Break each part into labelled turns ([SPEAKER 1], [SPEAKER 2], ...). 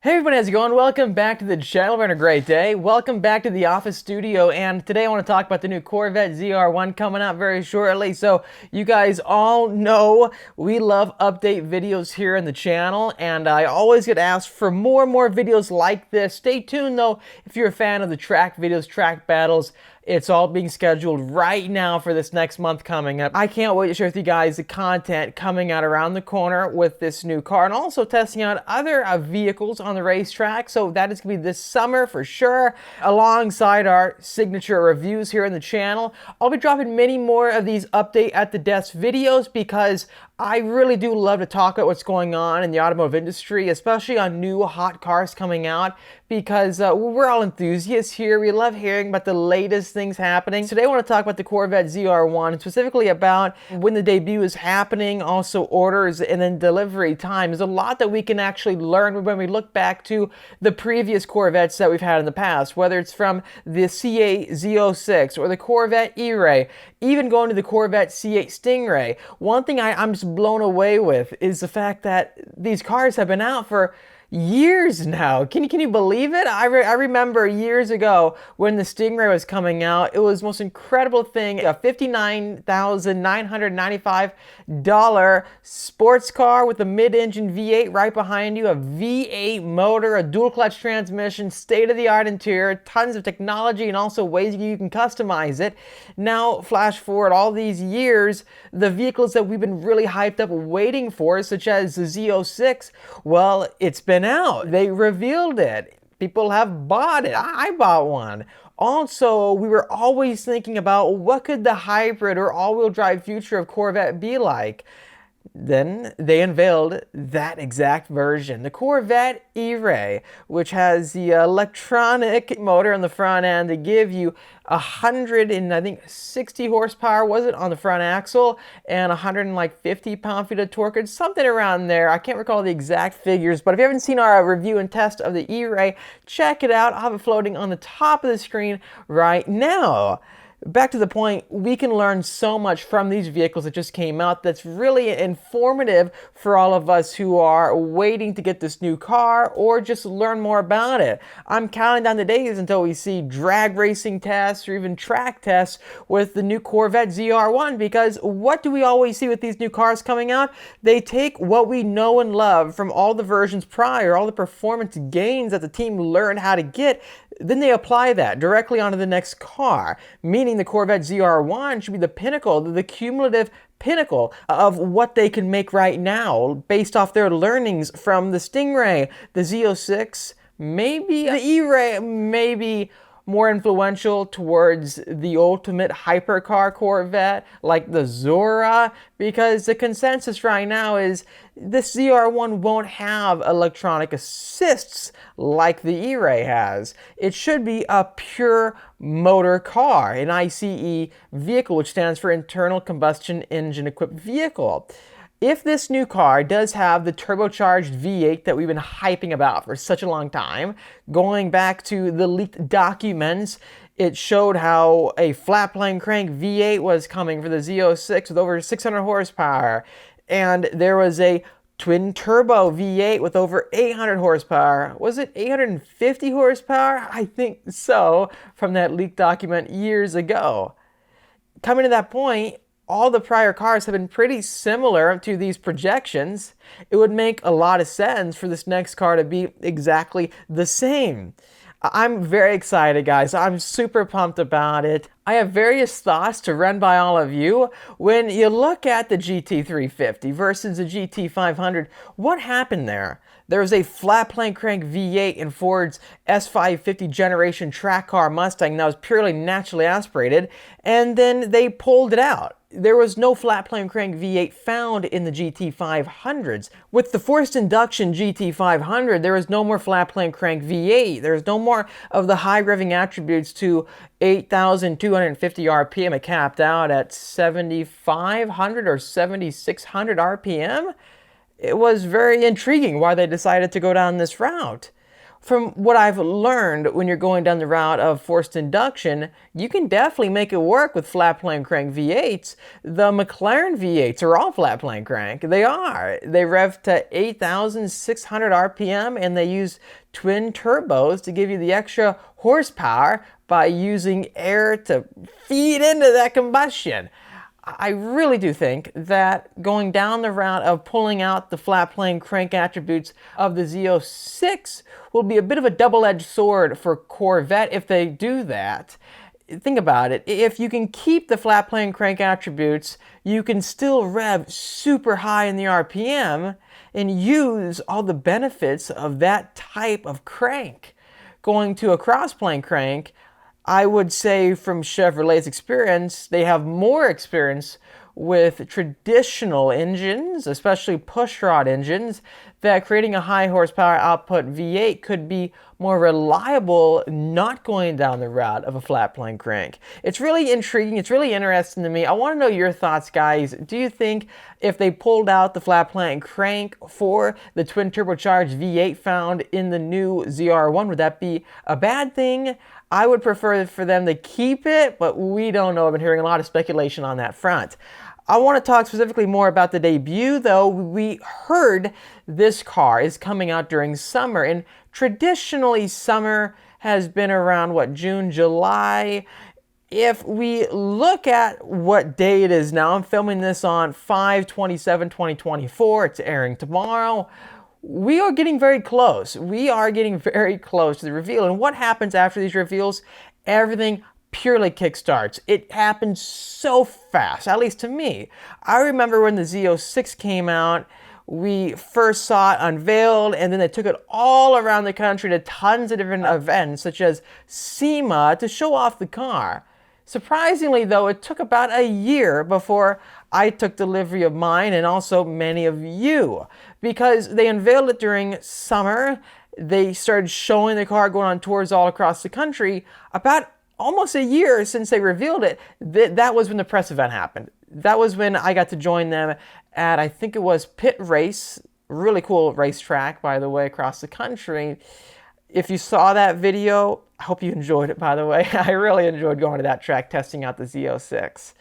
[SPEAKER 1] Hey everybody, how's it going? Welcome back to the channel. We're having a great day. Welcome back to the office studio, and today I want to talk about the new Corvette ZR1 coming out very shortly. So you guys all know we love update videos here in the channel, and I always get asked for more and more videos like this. Stay tuned though if you're a fan of the track videos, track battles. It's all being scheduled right now for this next month coming up. I can't wait to share with you guys the content coming out around the corner with this new car, and also testing out other vehicles on the racetrack. So that is going to be this summer for sure, alongside our signature reviews here on the channel. I'll be dropping many more of these update at the desk videos because I really do love to talk about what's going on in the automotive industry, especially on new hot cars coming out, because we're all enthusiasts here. We love hearing about the latest things happening. Today I want to talk about the Corvette ZR1, and specifically about when the debut is happening, also orders, and then delivery time. There's a lot that we can actually learn when we look back to the previous Corvettes that we've had in the past, whether it's from the C8 Z06 or the Corvette E-Ray, even going to the Corvette C8 Stingray. One thing I'm just blown away with is the fact that these cars have been out for years now. Can you believe it? I remember years ago when the Stingray was coming out. It was the most incredible thing. A $59,995 sports car with a mid-engine V8 right behind you, a V8 motor, a dual clutch transmission, state-of-the-art interior, tons of technology, and also ways you can customize it. Now, flash forward all these years, the vehicles that we've been really hyped up waiting for, such as the Z06, well, it's been out. They revealed it. People have bought it. I bought one. Also, we were always thinking about what could the hybrid or all-wheel drive future of Corvette be like. Then they unveiled that exact version, the Corvette E-Ray, which has the electronic motor on the front end to give you 160 horsepower, was it, on the front axle, and 150 pound-feet of torque. It's something around there. I can't recall the exact figures, but if you haven't seen our review and test of the E-Ray, check it out. I'll have it floating on the top of the screen right now. Back to the point, we can learn so much from these vehicles that just came out that's really informative for all of us who are waiting to get this new car or just learn more about it. I'm counting down the days until we see drag racing tests or even track tests with the new Corvette ZR1, because what do we always see with these new cars coming out? They take what we know and love from all the versions prior, all the performance gains that the team learned how to get, then they apply that directly onto the next car, meaning the Corvette ZR1 should be the pinnacle, the cumulative pinnacle of what they can make right now based off their learnings from the Stingray, the Z06, maybe the E-Ray, maybe more influential towards the ultimate hypercar Corvette like the Zora, because the consensus right now is this ZR1 won't have electronic assists like the E-Ray has. It should be a pure motor car, an ICE vehicle, which stands for internal combustion engine equipped vehicle. If this new car does have the turbocharged V8 that we've been hyping about for such a long time, going back to the leaked documents, it showed how a flat plane crank V8 was coming for the Z06 with over 600 horsepower, and there was a twin turbo V8 with over 800 horsepower. Was it 850 horsepower? I think so, from that leaked document years ago. Coming to that point, all the prior cars have been pretty similar to these projections. It would make a lot of sense for this next car to be exactly the same. I'm very excited, guys. I'm super pumped about it. I have various thoughts to run by all of you. When you look at the GT350 versus the GT500, what happened there? There was a flat plane crank V8 in Ford's S550 generation track car Mustang that was purely naturally aspirated, and then they pulled it out. There was no flat plane crank V8 found in the GT500s. With the forced induction GT500, there is no more flat plane crank V8. There's no more of the high revving attributes to 8,250 RPM. It capped out at 7,500 or 7,600 RPM. It was very intriguing why they decided to go down this route. From what I've learned, when you're going down the route of forced induction, you can definitely make it work with flat plane crank V8s. The McLaren V8s are all flat plane crank. They are. They rev to 8,600 RPM and they use twin turbos to give you the extra horsepower by using air to feed into that combustion. I really do think that going down the route of pulling out the flat plane crank attributes of the Z06 will be a bit of a double-edged sword for Corvette if they do that. Think about it. If you can keep the flat plane crank attributes, you can still rev super high in the RPM and use all the benefits of that type of crank. Going to a cross-plane crank, I would say from Chevrolet's experience, they have more experience with traditional engines, especially pushrod engines, that creating a high horsepower output V8 could be more reliable not going down the route of a flat plane crank. It's really intriguing. It's really interesting to me. I want to know your thoughts, guys. Do you think if they pulled out the flat plane crank for the twin turbocharged V8 found in the new ZR1, would that be a bad thing? I would prefer for them to keep it, but we don't know. I've been hearing a lot of speculation on that front. I want to talk specifically more about the debut, though. We heard this car is coming out during summer, and traditionally summer has been around, what, June, July? If we look at what day it is now, I'm filming this on 5/27/2024. It's airing tomorrow. We are getting very close. We are getting very close to the reveal. And what happens after these reveals? Everything purely kickstarts. It happens so fast, at least to me. I remember when the Z06 came out, we first saw it unveiled, and then they took it all around the country to tons of different events, such as SEMA, to show off the car. Surprisingly, though, it took about a year before I took delivery of mine, and also many of you, because they unveiled it during summer. They started showing the car going on tours all across the country. About almost a year since they revealed it, that was when the press event happened. That was when I got to join them at, I think it was Pit Race, really cool racetrack, by the way, across the country. If you saw that video, I hope you enjoyed it, by the way. I really enjoyed going to that track, testing out the Z06.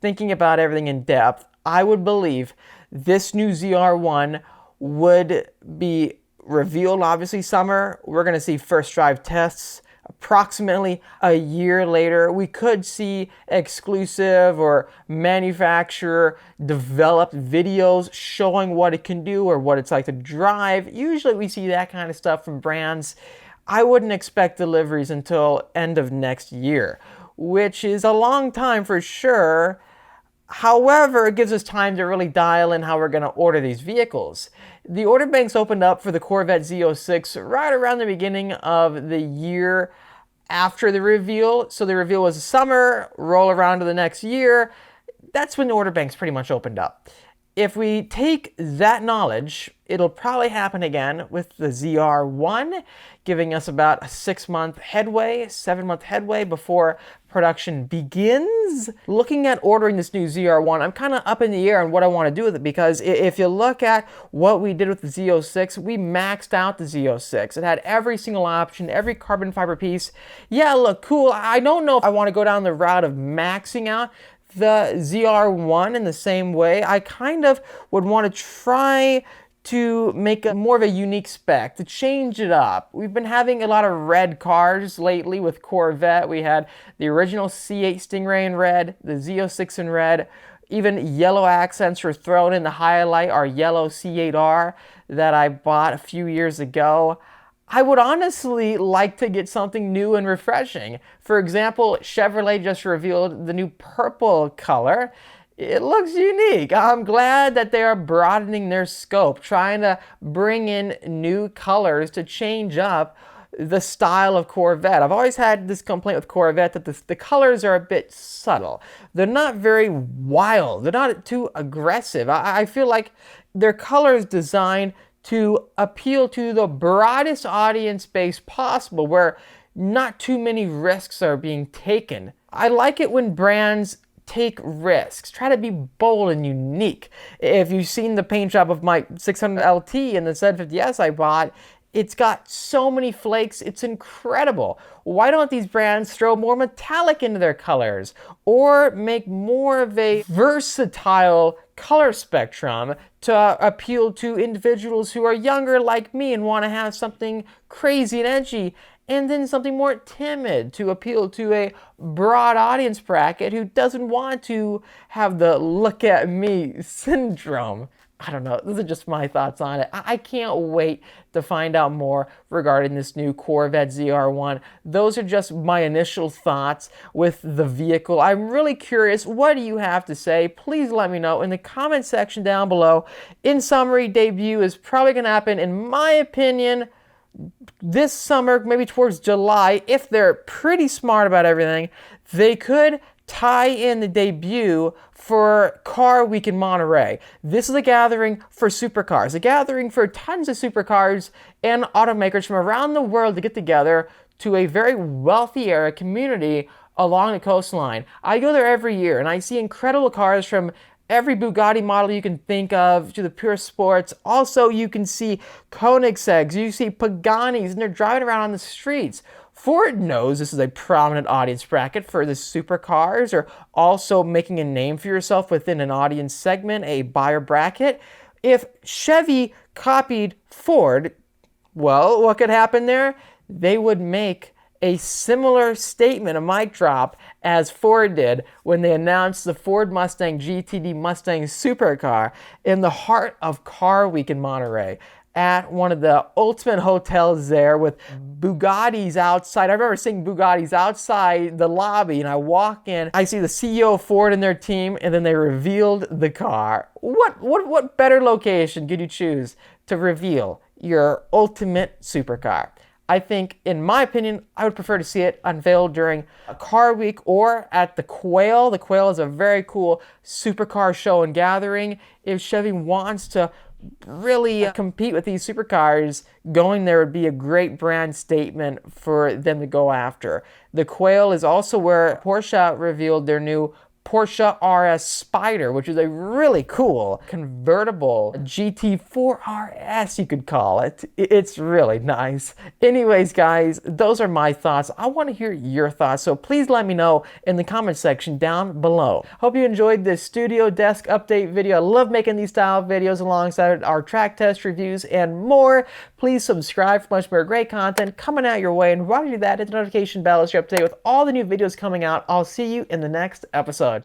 [SPEAKER 1] Thinking about everything in depth, I would believe this new ZR1 would be revealed, obviously, summer. We're going to see first drive tests approximately a year later. We could see exclusive or manufacturer developed videos showing what it can do or what it's like to drive. Usually we see that kind of stuff from brands. I wouldn't expect deliveries until end of next year, which is a long time for sure. However, it gives us time to really dial in how we're going to order these vehicles. The order banks opened up for the Corvette Z06 right around the beginning of the year after the reveal. So the reveal was summer, roll around to the next year. That's when the order banks pretty much opened up. If we take that knowledge, it'll probably happen again with the ZR1, giving us about a 6-month headway, 7-month headway before production begins. Looking at ordering this new ZR1, I'm kind of up in the air on what I want to do with it, because if you look at what we did with the Z06, we maxed out the Z06. It had every single option, every carbon fiber piece. Yeah, look cool. I don't know if I want to go down the route of maxing out the ZR1 in the same way. I kind of would want to try to make more of a unique spec, to change it up. We've been having a lot of red cars lately with Corvette. We had the original C8 Stingray in red, the Z06 in red, even yellow accents were thrown in to highlight our yellow C8R that I bought a few years ago. I would honestly like to get something new and refreshing. For example, Chevrolet just revealed the new purple color. It looks unique. I'm glad that they are broadening their scope, trying to bring in new colors to change up the style of Corvette. I've always had this complaint with Corvette that the colors are a bit subtle. They're not very wild. They're not too aggressive. I feel like their colors designed to appeal to the broadest audience base possible, where not too many risks are being taken. I like it when brands take risks, try to be bold and unique. If you've seen the paint job of my 600 LT and the Z50S I bought, It's got so many flakes, it's incredible. Why don't these brands throw more metallic into their colors or make more of a versatile color spectrum to appeal to individuals who are younger like me and want to have something crazy and edgy, and then something more timid to appeal to a broad audience bracket who doesn't want to have the look at me syndrome. I don't know, those are just my thoughts on it. I can't wait to find out more regarding this new Corvette ZR1. Those are just my initial thoughts with the vehicle. I'm really curious, what do you have to say? Please let me know in the comment section down below. In summary, debut is probably gonna happen, in my opinion, this summer, maybe towards July. If they're pretty smart about everything, they could tie in the debut for Car Week in Monterey. This is a gathering for supercars, a gathering for tons of supercars and automakers from around the world to get together to a very wealthy area community along the coastline. I go there every year and I see incredible cars from every Bugatti model you can think of to the pure sports. Also, you can see Koenigsegg's, you see Pagani's, and they're driving around on the streets. Ford knows this is a prominent audience bracket for the supercars, or also making a name for yourself within an audience segment, a buyer bracket. If Chevy copied Ford, well, what could happen there? They would make a similar statement, a mic drop, as Ford did when they announced the Ford Mustang GTD Mustang supercar in the heart of Car Week in Monterey, at one of the ultimate hotels there with Bugattis outside. I remember seeing Bugattis outside the lobby, and I walk in, I see the CEO of Ford and their team, and then they revealed the car. What better location could you choose to reveal your ultimate supercar? I think, in my opinion, I would prefer to see it unveiled during a Car Week or at the Quail. The Quail is a very cool supercar show and gathering. If Chevy wants to really compete with these supercars, going there would be a great brand statement for them to go after. The Quail is also where Porsche revealed their new Porsche RS Spyder, which is a really cool convertible GT4 RS, you could call it. It's really nice. Anyways, guys, those are my thoughts. I want to hear your thoughts, so please let me know in the comment section down below. Hope you enjoyed this studio desk update video. I love making these style videos alongside our track test reviews and more. Please subscribe for much more great content coming out your way, and while you do that, hit the notification bell as you're up to date with all the new videos coming out. I'll see you in the next episode.